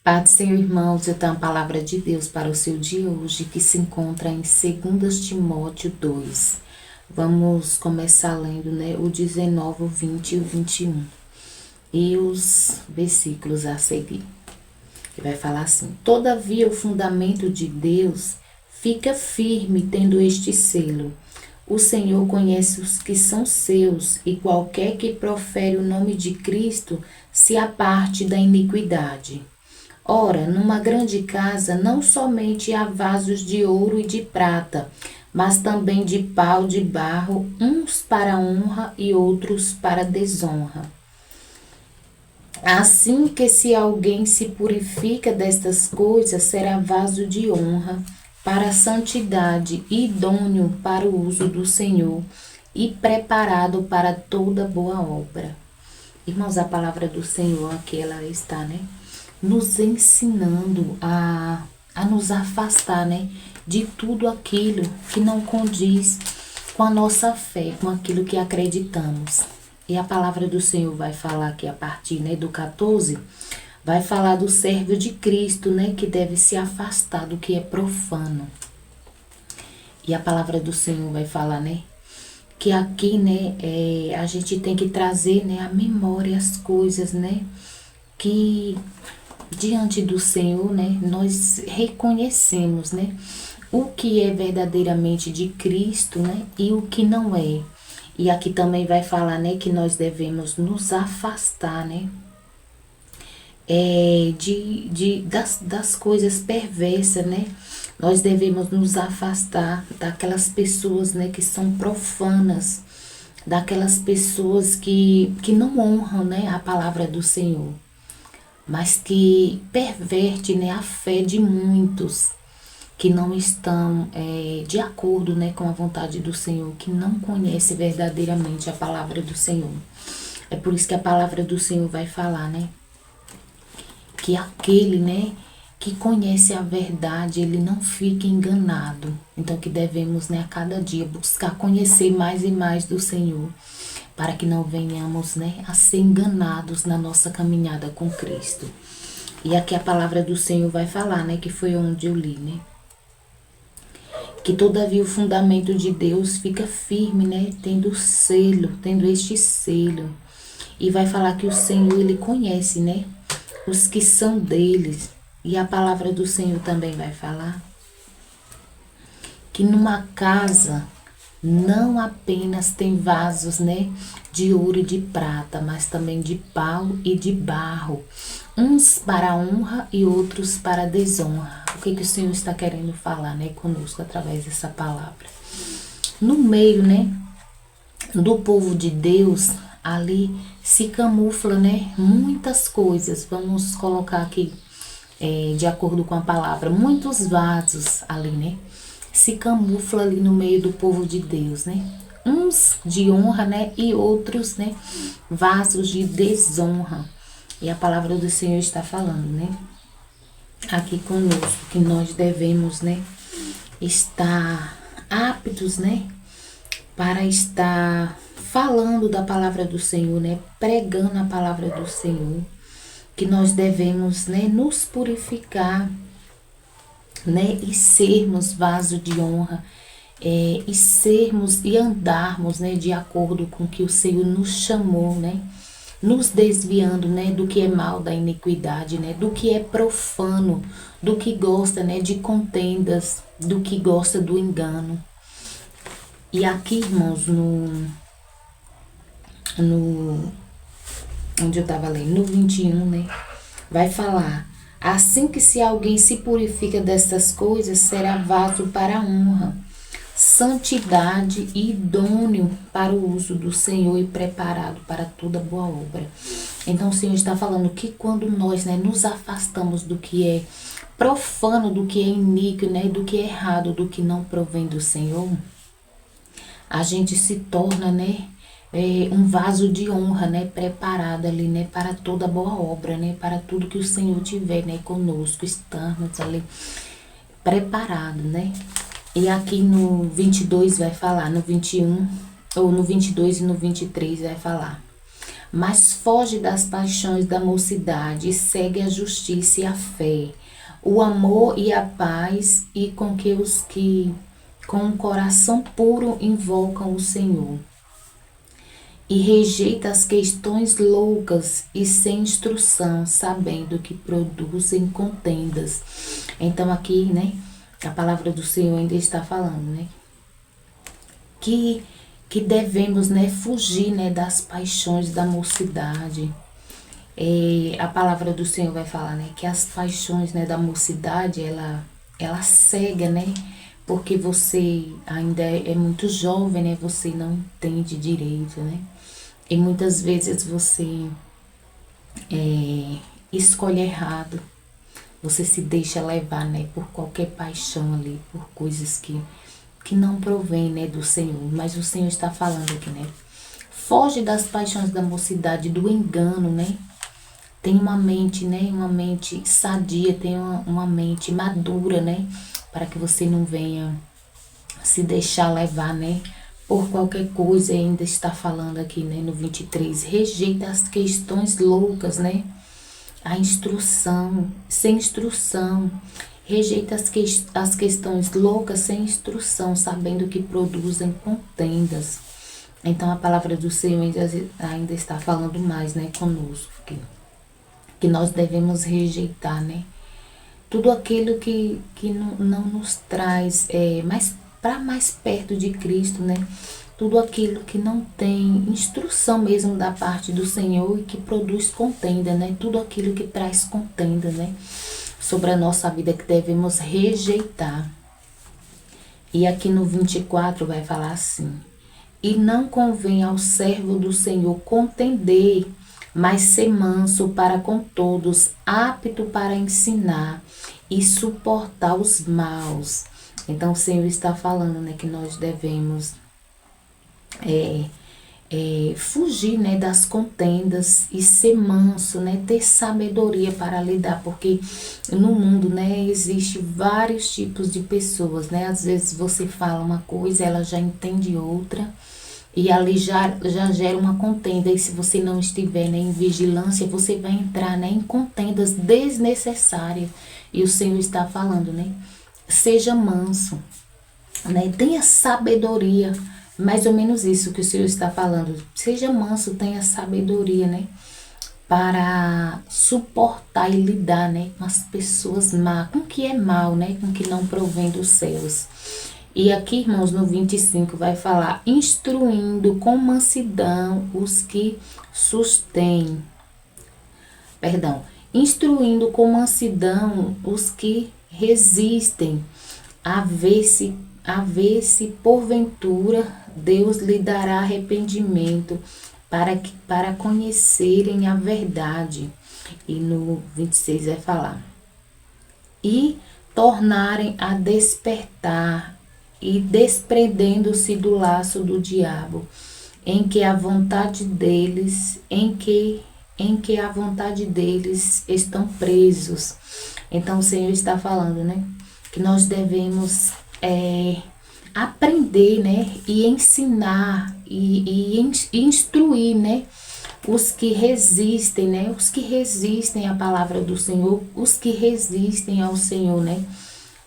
Paz do Senhor, irmãos, eu tenho a palavra de Deus para o seu dia hoje, que se encontra em 2 Timóteo 2. Vamos começar lendo, o 19, o 20 e o 21. E os versículos a seguir. Que vai falar assim: Todavia o fundamento de Deus fica firme, tendo este selo. O Senhor conhece os que são seus, e qualquer que profere o nome de Cristo se aparte da iniquidade. Ora, numa grande casa não somente há vasos de ouro e de prata, mas também de pau, de barro, uns para honra e outros para desonra. Assim que se alguém se purifica destas coisas, será vaso de honra, para a santidade, idôneo para o uso do Senhor e preparado para toda boa obra. Irmãos, a palavra do Senhor aqui ela está, nos ensinando a nos afastar, de tudo aquilo que não condiz com a nossa fé, com aquilo que acreditamos. E a palavra do Senhor vai falar aqui a partir, do 14, vai falar do servo de Cristo, que deve se afastar do que é profano. E a palavra do Senhor vai falar, que aqui, a gente tem que trazer, à memória as coisas, que diante do Senhor, nós reconhecemos, o que é verdadeiramente de Cristo, e o que não é. E aqui também vai falar, que nós devemos nos afastar, das coisas perversas, Nós devemos nos afastar daquelas pessoas, que são profanas, daquelas pessoas que não honram, a palavra do Senhor, mas que perverte, a fé de muitos que não estão de acordo, com a vontade do Senhor, que não conhece verdadeiramente a palavra do Senhor. É por isso que a palavra do Senhor vai falar, que aquele, que conhece a verdade, ele não fica enganado. Então que devemos, a cada dia buscar conhecer mais e mais do Senhor, para que não venhamos, a ser enganados na nossa caminhada com Cristo. E aqui a palavra do Senhor vai falar, que foi onde eu li, que todavia o fundamento de Deus fica firme, tendo este selo. E vai falar que o Senhor, ele conhece, os que são deles. E a palavra do Senhor também vai falar que numa casa não apenas tem vasos, de ouro e de prata, mas também de pau e de barro, uns para honra e outros para desonra. O que o Senhor está querendo falar, conosco através dessa palavra? No meio, do povo de Deus, ali se camufla, muitas coisas. Vamos colocar aqui, de acordo com a palavra, muitos vasos ali, se camufla ali no meio do povo de Deus, uns de honra, e outros, vasos de desonra. E a palavra do Senhor está falando, aqui conosco, que nós devemos, estar aptos, para estar falando da palavra do Senhor, pregando a palavra do Senhor, que nós devemos, nos purificar, e sermos vaso de honra, e sermos e andarmos, de acordo com o que o Senhor nos chamou, nos desviando, do que é mal, da iniquidade, do que é profano, do que gosta, de contendas, do que gosta do engano. E aqui, irmãos, onde eu estava lendo, no 21, vai falar: assim que se alguém se purifica destas coisas, será vaso para a honra, santidade e idôneo para o uso do Senhor e preparado para toda boa obra. Então o Senhor está falando que quando nós, nos afastamos do que é profano, do que é iníquo, do que é errado, do que não provém do Senhor, a gente se torna, um vaso de honra, preparado ali, para toda boa obra, para tudo que o Senhor tiver, conosco, estamos ali preparados, E aqui no 22 vai falar, no 21, ou no 22 e no 23 vai falar: Mas foge das paixões da mocidade e segue a justiça e a fé, o amor e a paz, e com que os que com um coração puro invocam o Senhor. E rejeita as questões loucas e sem instrução, sabendo que produzem contendas. Então aqui, né, a palavra do Senhor ainda está falando, né, que devemos, né, fugir, né, das paixões da mocidade. A palavra do Senhor vai falar, né, que as paixões, né, da mocidade, ela cega, né, porque você ainda é muito jovem, né, você não entende direito, né, e muitas vezes você escolhe errado, você se deixa levar, né, por qualquer paixão ali, por coisas que não provém, né, do Senhor. Mas o Senhor está falando aqui, né, foge das paixões da mocidade, do engano, né, tem uma mente, né, uma mente sadia, tem uma mente madura, né, para que você não venha se deixar levar, né, por qualquer coisa. E ainda está falando aqui, né, no 23, rejeita as questões loucas, né, a instrução, sem instrução, rejeita as questões loucas sem instrução, sabendo que produzem contendas. Então a palavra do Senhor ainda está falando mais, né, conosco, que nós devemos rejeitar, né, tudo aquilo que não nos traz para mais perto de Cristo, né? Tudo aquilo que não tem instrução mesmo da parte do Senhor e que produz contenda, né? Tudo aquilo que traz contenda, né? Sobre a nossa vida, que devemos rejeitar. E aqui no 24 vai falar assim: e não convém ao servo do Senhor contender, mas ser manso para com todos, apto para ensinar e suportar os maus. Então o Senhor está falando, né, que nós devemos fugir, né, das contendas e ser manso, né, ter sabedoria para lidar, porque no mundo, né, existe vários tipos de pessoas, né, às vezes você fala uma coisa, ela já entende outra, e ali já gera uma contenda, e se você não estiver, né, em vigilância, você vai entrar, né, em contendas desnecessárias. E o Senhor está falando, né, seja manso, né, tenha sabedoria, mais ou menos isso que o Senhor está falando, seja manso, tenha sabedoria, né, para suportar e lidar, né, com as pessoas má, com o que é mal, né, com o que não provém dos céus. E aqui, irmãos, no 25 vai falar, instruindo com mansidão os que sustêm. Perdão. Instruindo com mansidão os que resistem, a ver se porventura Deus lhe dará arrependimento para conhecerem a verdade. E no 26 vai falar, e tornarem a despertar, e desprendendo-se do laço do diabo, em que a vontade deles, em que a vontade deles estão presos. Então o Senhor está falando, né, que nós devemos aprender, né, e ensinar e instruir, né, os que resistem, né, os que resistem à palavra do Senhor, os que resistem ao Senhor, né,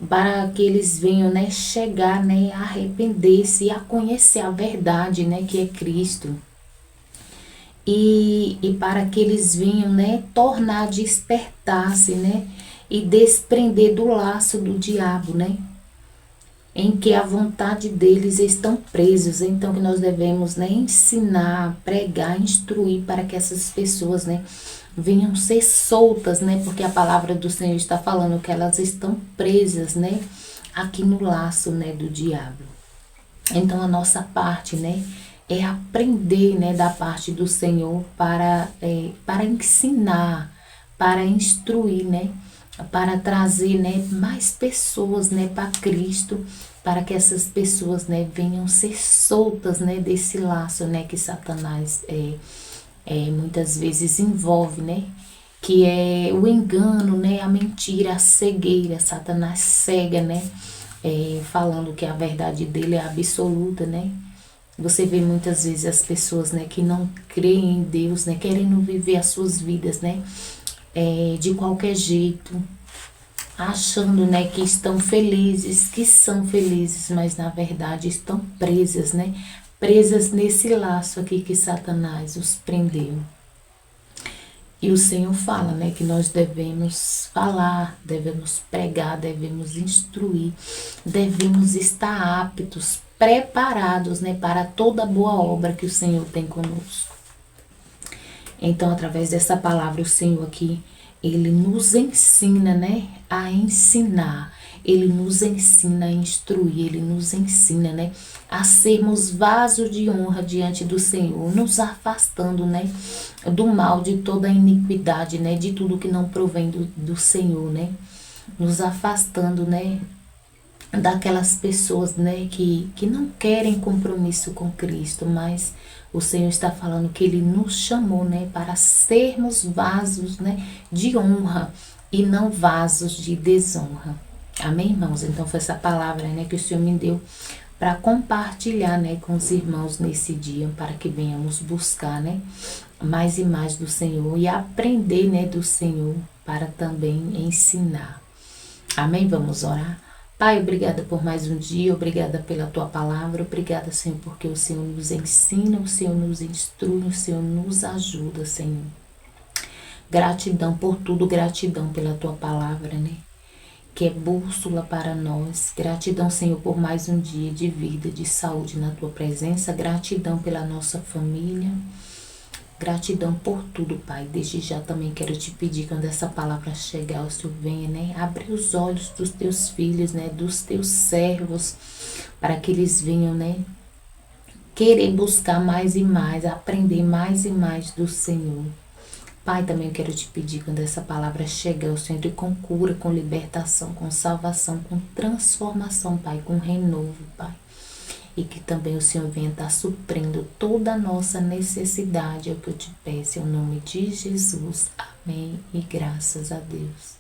para que eles venham, né, chegar, né, a arrepender-se e a conhecer a verdade, né, que é Cristo. E para que eles venham, né, tornar a despertar-se, né, e desprender do laço do diabo, né, em que a vontade deles estão presos. Então que nós devemos, né, ensinar, pregar, instruir para que essas pessoas, né, venham ser soltas, né, porque a palavra do Senhor está falando que elas estão presas, né, aqui no laço, né, do diabo. Então a nossa parte, né, é aprender, né, da parte do Senhor para ensinar, para instruir, né, para trazer, né, mais pessoas, né, para Cristo, para que essas pessoas, né, venham ser soltas, né, desse laço, né, que Satanás muitas vezes envolve, né, que é o engano, né, a mentira, a cegueira. Satanás cega, né, falando que a verdade dele é absoluta, né, Você vê muitas vezes as pessoas, né, que não creem em Deus, né, querendo viver as suas vidas, né, de qualquer jeito, achando, né, que estão felizes, que são felizes, mas na verdade estão presas, né, presas nesse laço aqui que Satanás os prendeu. E o Senhor fala, né, que nós devemos falar, devemos pregar, devemos instruir, devemos estar aptos, preparados, né, para toda boa obra que o Senhor tem conosco. Então, através dessa palavra, o Senhor aqui, ele nos ensina, né, a ensinar. Ele nos ensina a instruir, ele nos ensina, né, a sermos vasos de honra diante do Senhor, nos afastando, né, do mal, de toda a iniquidade, né, de tudo que não provém do Senhor, né, nos afastando, né, daquelas pessoas, né, que não querem compromisso com Cristo, mas o Senhor está falando que Ele nos chamou, né, para sermos vasos, né, de honra e não vasos de desonra. Amém, irmãos? Então foi essa palavra, né, que o Senhor me deu para compartilhar, né, com os irmãos nesse dia, para que venhamos buscar, né, mais e mais do Senhor e aprender, né, do Senhor para também ensinar. Amém? Vamos orar. Pai, obrigada por mais um dia, obrigada pela Tua palavra, obrigada, Senhor, porque o Senhor nos ensina, o Senhor nos instrui, o Senhor nos ajuda, Senhor. Gratidão por tudo, gratidão pela Tua palavra, né? Que é bússola para nós. Gratidão, Senhor, por mais um dia de vida, de saúde na Tua presença. Gratidão pela nossa família. Gratidão por tudo, Pai. Desde já também quero te pedir, quando essa palavra chegar, o Senhor venha, né? Abre os olhos dos teus filhos, né? Dos teus servos, para que eles venham, né? Querer buscar mais e mais, aprender mais e mais do Senhor. Pai, também quero te pedir, quando essa palavra chegar, o Senhor entre com cura, com libertação, com salvação, com transformação, Pai, com renovo, Pai. E que também o Senhor venha estar suprindo toda a nossa necessidade, é o que eu te peço, em nome de Jesus. Amém e graças a Deus.